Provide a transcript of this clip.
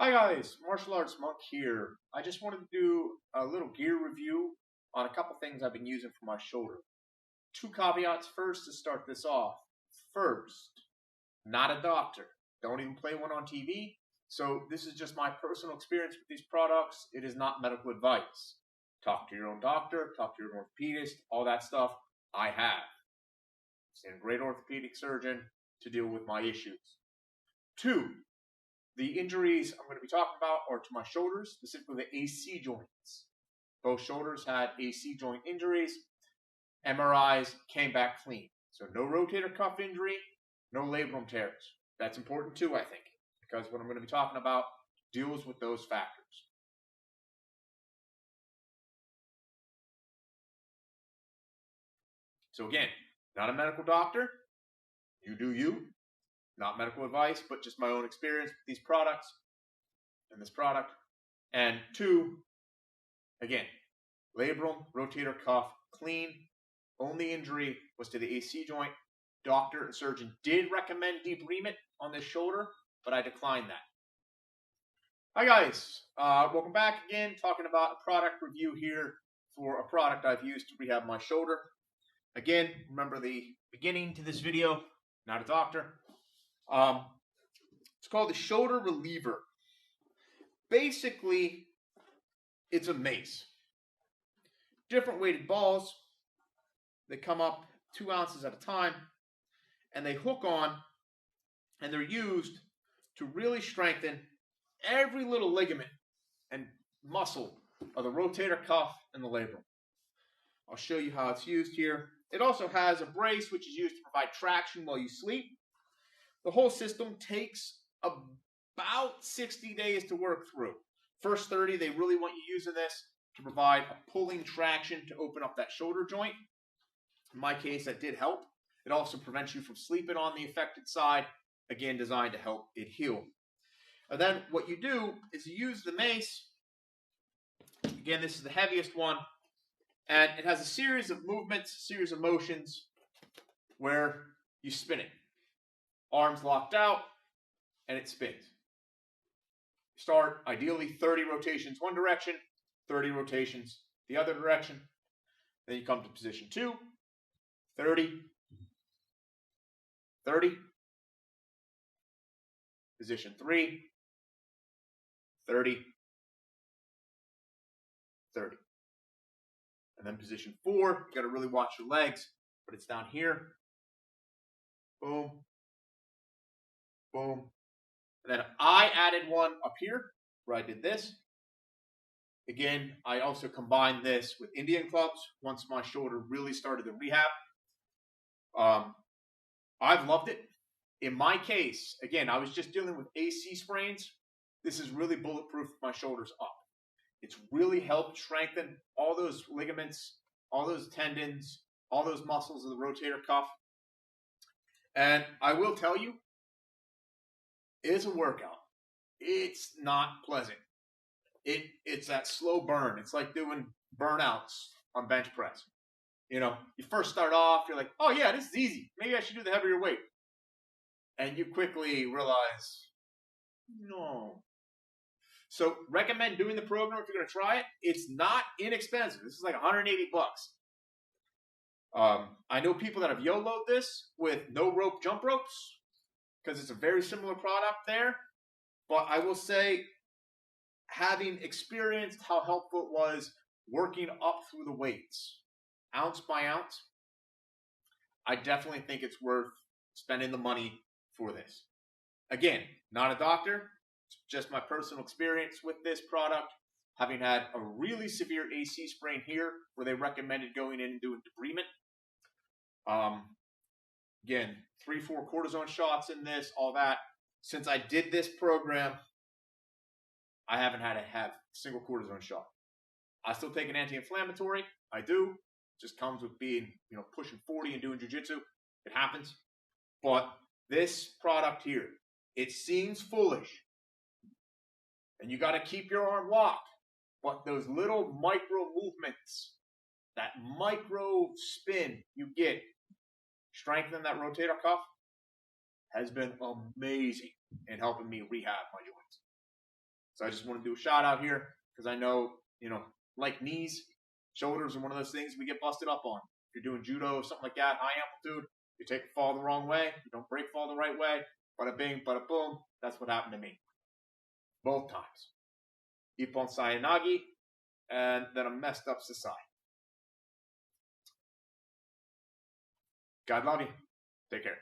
Hi guys, Martial Arts Monk here. I just wanted to do a little gear review on a couple things I've been using for my shoulder. Two caveats first to start this off. First, not a doctor. Don't even play one on TV. So this is just my personal experience with these products. It is not medical advice. Talk to your own doctor, talk to your orthopedist, all that stuff I have. I'm a great orthopedic surgeon to deal with my issues. Two, the injuries I'm going to be talking about are to my shoulders, specifically the AC joints. Both shoulders had AC joint injuries. MRIs came back clean. So no rotator cuff injury, no labrum tears. That's important too, I think, because what I'm going to be talking about deals with those factors. So again, not a medical doctor. You do you. Not medical advice, but just my own experience with these products and this product. And two, again, labrum, rotator cuff, clean. Only injury was to the AC joint. Doctor and surgeon did recommend debridement on this shoulder, but I declined that. Hi guys, welcome back again, talking about a product review here for a product I've used to rehab my shoulder. Again, remember the beginning to this video, not a doctor. It's called the Shoulder Reilever. Basically, it's a mace. Different weighted balls. They come up 2 ounces at a time, and they hook on, and they're used to really strengthen every little ligament and muscle of the rotator cuff and the labrum. I'll show you how it's used here. It also has a brace, which is used to provide traction while you sleep. The whole system takes about 60 days to work through. First 30, they really want you using this to provide a pulling traction to open up that shoulder joint. In my case, that did help. It also prevents you from sleeping on the affected side, again, designed to help it heal. And then what you do is you use the mace. Again, this is the heaviest one. And it has a series of movements, series of motions where you spin it. Arms locked out, and it spins. Start, ideally, 30 rotations one direction, 30 rotations the other direction. Then you come to position 2, 30, 30. Position 3, 30, 30. And then position 4, you got to really watch your legs, but it's down here. Boom. Boom. And then I added one up here where I did this. Again, I also combined this with Indian clubs once my shoulder really started to rehab. I've loved it. In my case, again, I was just dealing with AC sprains. This is really bulletproof my shoulders up. It's really helped strengthen all those ligaments, all those tendons, all those muscles of the rotator cuff. And I will tell you, it's a workout. It's not pleasant. It's that slow burn. It's like doing burnouts on bench press. You know, you first start off, you're like, oh yeah, this is easy. Maybe I should do the heavier weight. And you quickly realize, no. So recommend doing the program if you're going to try it. It's not inexpensive. This is like 180 bucks. I know people that have YOLO'd this with no rope jump ropes because it's a very similar product there. But I will say, having experienced how helpful it was working up through the weights, ounce by ounce, I definitely think it's worth spending the money for this. Again, not a doctor. It's just my personal experience with this product, having had a really severe AC sprain here where they recommended going in and doing debridement. Again, 3-4 cortisone shots in this, all that. Since I did this program, I haven't had to have a single cortisone shot. I still take an anti-inflammatory. I do. It just comes with being, pushing 40 and doing jiu-jitsu. It happens. But this product here, it seems foolish. And you got to keep your arm locked. But those little micro movements, that micro spin you get, strengthening that rotator cuff, has been amazing in helping me rehab my joints. So I just want to do a shout out here because I know, like knees, shoulders are one of those things we get busted up on. If you're doing judo or something like that, high amplitude, you take a fall the wrong way, you don't break fall the right way, bada bing, bada boom. That's what happened to me. Both times. Ippon Seoi Nage, and then a messed up society. God love you. Take care.